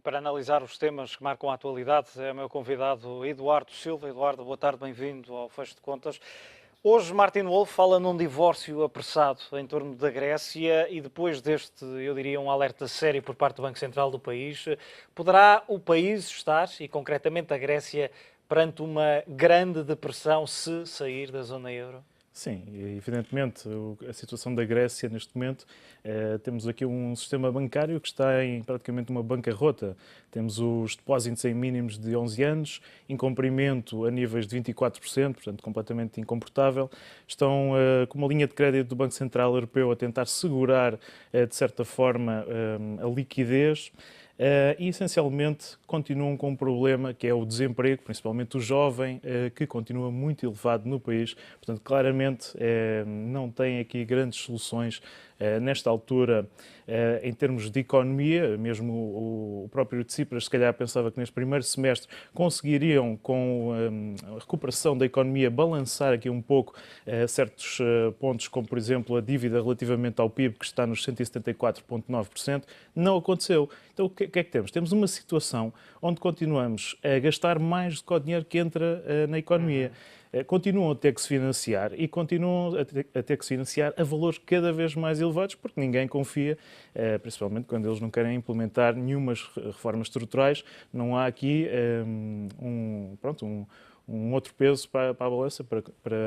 Para analisar os temas que marcam a atualidade, é o meu convidado Eduardo Silva. Eduardo, boa tarde, bem-vindo ao Fecho de Contas. Hoje, Martin Wolf fala num divórcio apressado em torno da Grécia e depois deste, eu diria, um alerta sério por parte do Banco Central do país, poderá o país estar, e concretamente a Grécia, perante uma grande depressão se sair da zona euro? Sim, evidentemente, a situação da Grécia neste momento, temos aqui um sistema bancário que está em praticamente uma bancarrota. Temos os depósitos em mínimos de 11 anos, incumprimento a níveis de 24%, portanto completamente incomportável. Estão com uma linha de crédito do Banco Central Europeu a tentar segurar, de certa forma, a liquidez. E essencialmente continuam com um problema que é o desemprego, principalmente o jovem, que continua muito elevado no país. Portanto, claramente não tem aqui grandes soluções nesta altura em termos de economia. Mesmo o próprio Tsipras, se calhar, pensava que neste primeiro semestre conseguiriam, com a recuperação da economia, balançar aqui um pouco certos pontos, como por exemplo a dívida relativamente ao PIB, que está nos 174,9%. Não aconteceu. Então, o que é que temos? Temos uma situação onde continuamos a gastar mais do que o dinheiro que entra na economia. Continuam a ter que se financiar e continuam a ter que se financiar a valores cada vez mais elevados, porque ninguém confia, principalmente quando eles não querem implementar nenhumas reformas estruturais. Não há aqui um outro peso para a balança.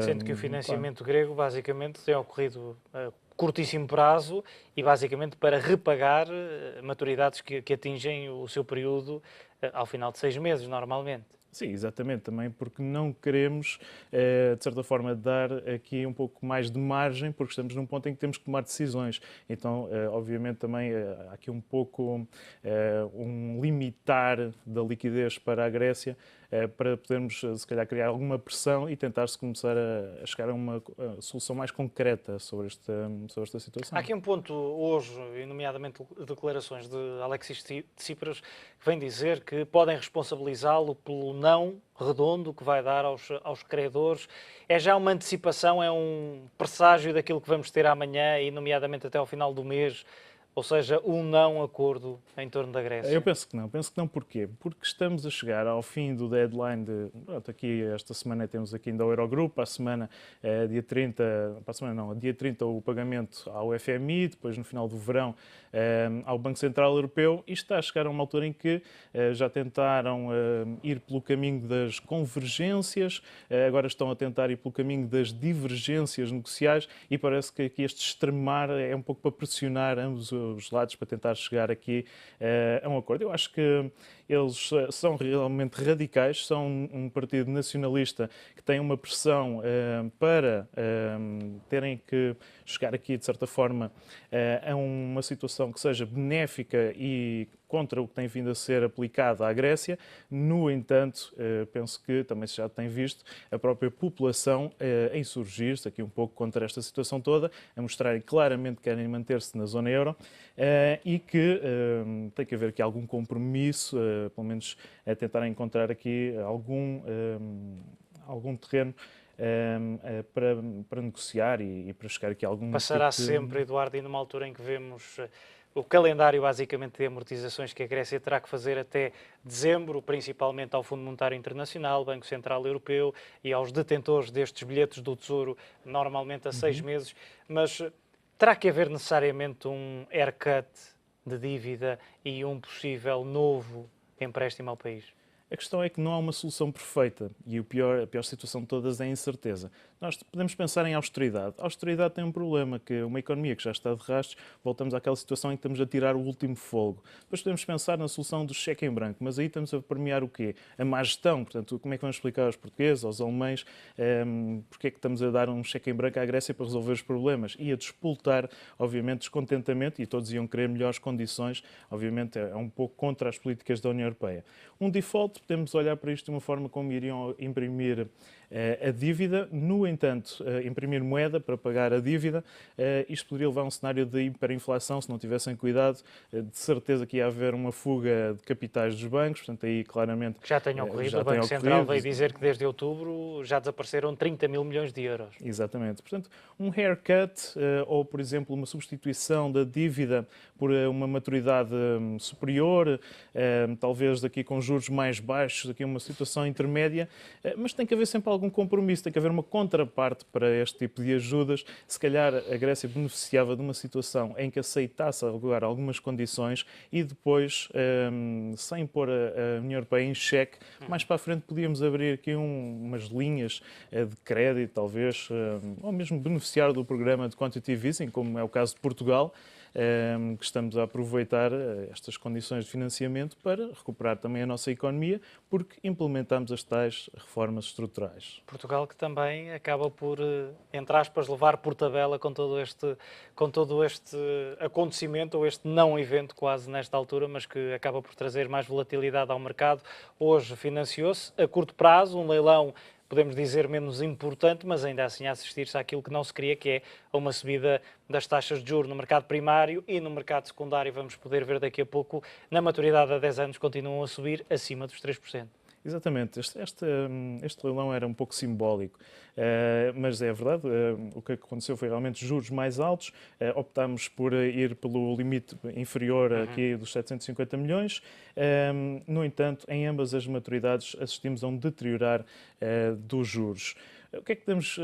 Sendo que o Claro. financiamento grego basicamente tem ocorrido a curtíssimo prazo e basicamente para repagar maturidades que atingem o seu período ao final de 6 meses, normalmente. Sim, exatamente, também porque não queremos, de certa forma, dar aqui um pouco mais de margem, porque estamos num ponto em que temos que tomar decisões. Então, obviamente, também há aqui um pouco um limitar da liquidez para a Grécia, para podermos, se calhar, criar alguma pressão e tentar-se começar a chegar a uma solução mais concreta sobre esta Há situação. aqui um ponto hoje, e nomeadamente declarações de Alexis Tsipras, que vem dizer que podem responsabilizá-lo pelo não redondo que vai dar aos credores. É já uma antecipação, é um presságio daquilo que vamos ter amanhã e nomeadamente até ao final do mês, ou seja, um não acordo em torno da Eu Grécia. penso que não, porquê? Porque estamos a chegar ao fim do deadline pronto, aqui esta semana temos aqui ainda o Eurogroup, para a semana, dia 30, para a semana não, dia 30 o pagamento ao FMI, depois no final do verão ao Banco Central Europeu, e está a chegar a uma altura em que já tentaram ir pelo caminho das convergências, agora estão a tentar ir pelo caminho das divergências negociais e parece que aqui este extremar é um pouco para pressionar ambos os lados para tentar chegar aqui a um acordo. Eu acho que eles são realmente radicais, são um partido nacionalista que tem uma pressão para terem que chegar aqui, de certa forma, a uma situação que seja benéfica e contra o que tem vindo a ser aplicado à Grécia. No entanto, penso que também se já tem visto a própria população a insurgir-se aqui um pouco contra esta situação toda, a mostrarem claramente que querem manter-se na zona euro e que tem que haver aqui algum compromisso, pelo menos a tentar encontrar aqui algum terreno para negociar e para chegar aqui a algum Passará tipo de... sempre, Eduardo, e numa altura em que vemos o calendário basicamente de amortizações que a Grécia terá que fazer até dezembro, principalmente ao Fundo Monetário Internacional, Banco Central Europeu e aos detentores destes bilhetes do Tesouro, normalmente a 6 meses, mas terá que haver necessariamente um haircut de dívida e um possível novo empréstimo ao país. A questão é que não há uma solução perfeita e a pior situação de todas é a incerteza. Nós podemos pensar em austeridade. A austeridade tem um problema, que uma economia que já está de rastros, voltamos àquela situação em que estamos a tirar o último fogo. Depois podemos pensar na solução do cheque em branco, mas aí estamos a premiar o quê? A má gestão. Portanto, como é que vamos explicar aos portugueses, aos alemães, porque é que estamos a dar um cheque em branco à Grécia para resolver os problemas? E a despoltar, obviamente, descontentamento, e todos iam querer melhores condições. Obviamente, é um pouco contra as políticas da União Europeia. Um default, podemos olhar para isto de uma forma como iriam imprimir a dívida. No entanto, imprimir moeda para pagar a dívida, isto poderia levar a um cenário de hiperinflação se não tivessem cuidado. De certeza que ia haver uma fuga de capitais dos bancos, portanto aí claramente Que já tem ocorrido. já O Banco tem Central ocorrido. veio dizer que desde outubro já desapareceram 30 mil milhões de euros. Exatamente. Portanto, um haircut ou, por exemplo, uma substituição da dívida por uma maturidade superior, talvez daqui com juros mais baixos, aqui uma situação intermédia, mas tem que haver sempre algum compromisso, tem que haver uma contraparte para este tipo de ajudas. Se calhar a Grécia beneficiava de uma situação em que aceitasse agora algumas condições e depois, sem pôr a União Europeia em xeque, mais para a frente podíamos abrir aqui umas linhas de crédito, talvez, ou mesmo beneficiar do programa de Quantitative Easing, como é o caso de Portugal, que estamos a aproveitar estas condições de financiamento para recuperar também a nossa economia, porque implementamos as tais reformas estruturais. Portugal que também acaba por, entre aspas, levar por tabela com todo este acontecimento, ou este não evento quase nesta altura, mas que acaba por trazer mais volatilidade ao mercado. Hoje financiou-se a curto prazo, um leilão, podemos dizer, menos importante, mas ainda assim a assistir-se àquilo que não se queria, que é a uma subida das taxas de juros no mercado primário e no mercado secundário. Vamos poder ver daqui a pouco, na maturidade a 10 anos, continuam a subir acima dos 3%. Exatamente. Este leilão era um pouco simbólico, mas é verdade, o que aconteceu foi realmente juros mais altos, optámos por ir pelo limite inferior aqui dos 750 milhões, no entanto, em ambas as maturidades assistimos a um deteriorar dos juros. O que é que podemos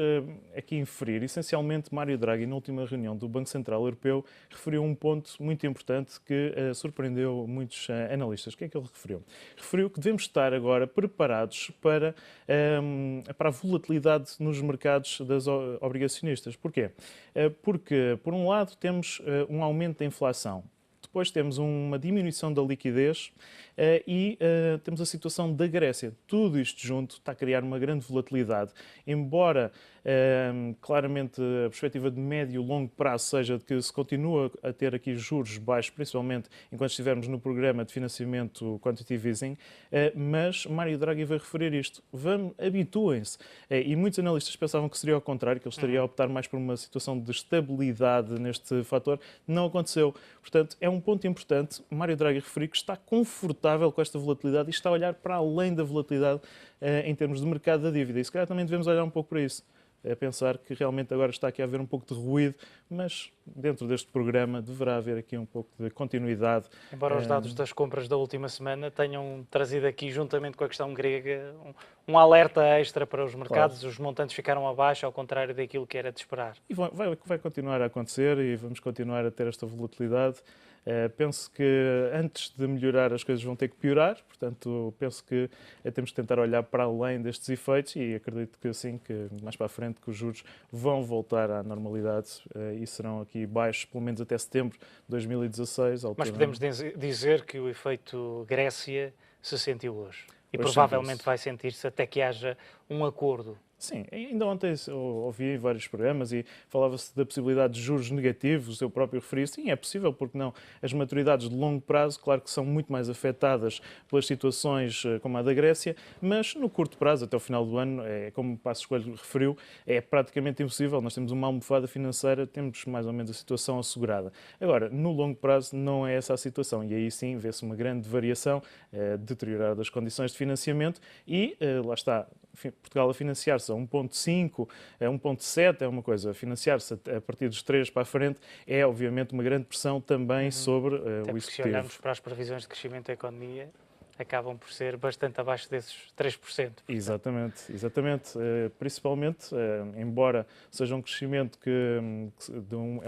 aqui inferir? Essencialmente, Mário Draghi, na última reunião do Banco Central Europeu, referiu um ponto muito importante que surpreendeu muitos analistas. O que é que ele referiu? Referiu que devemos estar agora preparados para a volatilidade nos mercados das obrigacionistas. Porquê? Porque, por um lado, temos um aumento da inflação. Depois temos uma diminuição da liquidez e temos a situação da Grécia. Tudo isto junto está a criar uma grande volatilidade. Embora claramente a perspectiva de médio e longo prazo seja de que se continua a ter aqui juros baixos, principalmente enquanto estivermos no programa de financiamento Quantitative Easing, mas Mário Draghi vai referir isto. Habituem-se. E muitos analistas pensavam que seria ao contrário, que ele estaria a optar mais por uma situação de estabilidade neste fator. Não aconteceu. Portanto, é um ponto importante. Mário Draghi referiu que está confortável com esta volatilidade e está a olhar para além da volatilidade em termos de mercado da dívida. E se calhar também devemos olhar um pouco para isso. A pensar que realmente agora está aqui a haver um pouco de ruído, mas dentro deste programa deverá haver aqui um pouco de continuidade. Embora os dados das compras da última semana tenham trazido aqui, juntamente com a questão grega, um alerta extra para os mercados, claro. Os montantes ficaram abaixo, ao contrário daquilo que era de esperar. E vai continuar a acontecer e vamos continuar a ter esta volatilidade. Penso que antes de melhorar as coisas vão ter que piorar, portanto penso que temos que tentar olhar para além destes efeitos e acredito que assim, que mais para a frente que os juros vão voltar à normalidade e serão aqui baixos pelo menos até setembro de 2016. Mas podemos dizer que o efeito Grécia se sentiu hoje e hoje provavelmente vai sentir-se até que haja um acordo. Sim, ainda ontem ouvi vários programas e falava-se da possibilidade de juros negativos, o seu próprio referiu. Sim, é possível, porque não? As maturidades de longo prazo, claro que são muito mais afetadas pelas situações como a da Grécia, mas no curto prazo, até o final do ano, como o Passos Coelho referiu, é praticamente impossível. Nós temos uma almofada financeira, temos mais ou menos a situação assegurada. Agora, no longo prazo não é essa a situação e aí sim vê-se uma grande variação, deteriorar das condições de financiamento e lá está, Portugal a financiar-se a 1,5, a 1,7 é uma coisa, financiar-se a partir dos 3 para a frente é obviamente uma grande pressão também sobre o executivo. Se olharmos para as previsões de crescimento da economia, acabam por ser bastante abaixo desses 3%. Portanto. Exatamente. Principalmente, embora seja um crescimento que é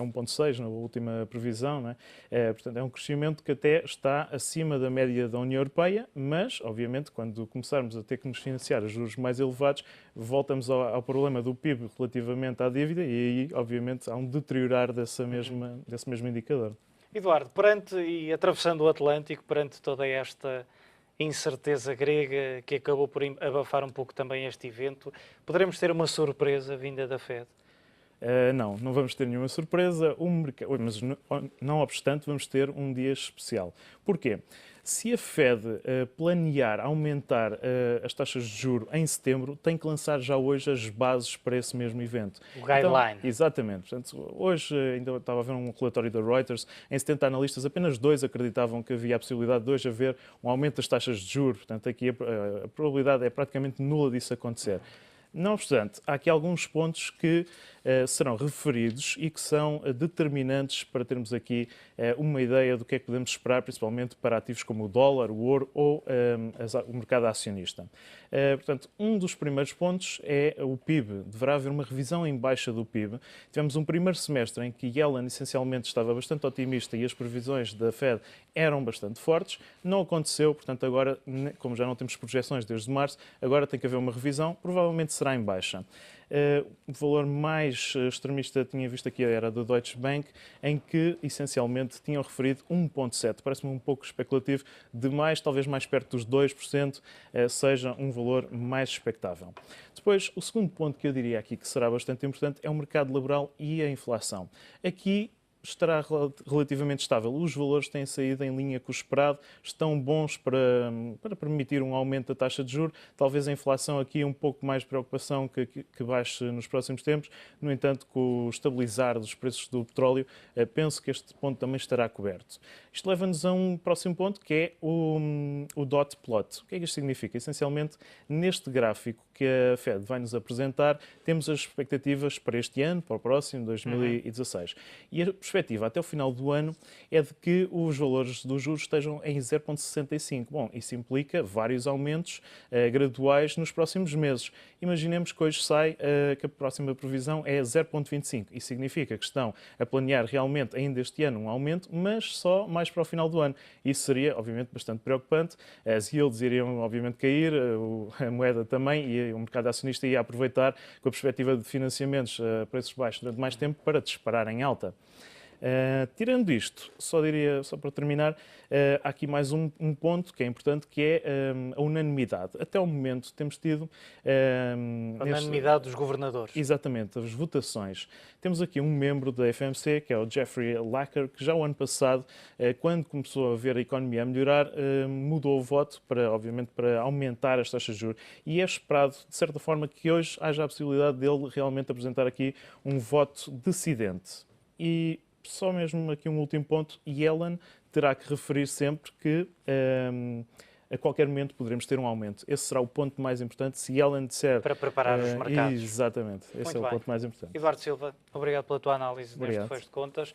1,6 na última previsão, não é? Portanto, é um crescimento que até está acima da média da União Europeia, mas, obviamente, quando começarmos a ter que nos financiar a juros mais elevados, voltamos ao problema do PIB relativamente à dívida e aí, obviamente, há um deteriorar desse mesmo indicador. Eduardo, perante e atravessando o Atlântico, perante toda esta incerteza grega que acabou por abafar um pouco também este evento, poderemos ter uma surpresa vinda da Fed? Não vamos ter nenhuma surpresa, mas não obstante, vamos ter um dia especial. Porquê? Se a Fed planear aumentar as taxas de juros em setembro, tem que lançar já hoje as bases para esse mesmo evento. O guideline. Então, exatamente. Portanto, hoje ainda estava a ver um relatório da Reuters, em 70 analistas, apenas 2 acreditavam que havia a possibilidade de hoje haver um aumento das taxas de juros. Portanto, aqui a probabilidade é praticamente nula disso acontecer. Não obstante, há aqui alguns pontos que serão referidos e que são determinantes para termos aqui uma ideia do que é que podemos esperar, principalmente para ativos como o dólar, o ouro ou o mercado acionista. Portanto, um dos primeiros pontos é o PIB. Deverá haver uma revisão em baixa do PIB. Tivemos um primeiro semestre em que Yellen essencialmente estava bastante otimista e as previsões da Fed eram bastante fortes. Não aconteceu, portanto agora, como já não temos projeções desde março, agora tem que haver uma revisão, provavelmente será em baixa. O valor mais extremista tinha visto aqui era do Deutsche Bank, em que essencialmente tinham referido 1,7%. Parece-me um pouco especulativo demais, talvez mais perto dos 2% seja um valor mais expectável. Depois, o segundo ponto que eu diria aqui que será bastante importante é o mercado laboral e a inflação. Aqui estará relativamente estável. Os valores têm saído em linha com o esperado, estão bons para permitir um aumento da taxa de juros. Talvez a inflação aqui um pouco mais de preocupação que baixe nos próximos tempos. No entanto, com o estabilizar dos preços do petróleo, penso que este ponto também estará coberto. Isto leva-nos a um próximo ponto, que é o dot plot. O que é que isto significa? Essencialmente, neste gráfico que a Fed vai nos apresentar, temos as expectativas para este ano, para o próximo, 2016. E a perspectiva até o final do ano é de que os valores dos juros estejam em 0,65. Bom, isso implica vários aumentos graduais nos próximos meses. Imaginemos que hoje sai que a próxima previsão é 0,25. Isso significa que estão a planear realmente ainda este ano um aumento, mas só mais para o final do ano. Isso seria, obviamente, bastante preocupante. As yields iriam, obviamente, cair, a moeda também, e o mercado acionista ia aproveitar com a perspectiva de financiamentos a preços baixos durante mais tempo para disparar em alta. Tirando isto, só para terminar, há aqui mais um ponto que é importante, que é a unanimidade. Até o momento temos tido... a unanimidade dos governadores. Exatamente, as votações. Temos aqui um membro da FMC, que é o Jeffrey Lacker, que já o ano passado, quando começou a ver a economia a melhorar, mudou o voto, obviamente, para aumentar as taxas de juros. E é esperado, de certa forma, que hoje haja a possibilidade dele realmente apresentar aqui um voto dissidente. E só mesmo aqui um último ponto, Yellen terá que referir sempre que a qualquer momento poderemos ter um aumento. Esse será o ponto mais importante, se Yellen disser... Para preparar os mercados. Exatamente, esse é o ponto mais importante. Eduardo Silva, obrigado pela tua análise neste fecho de contas.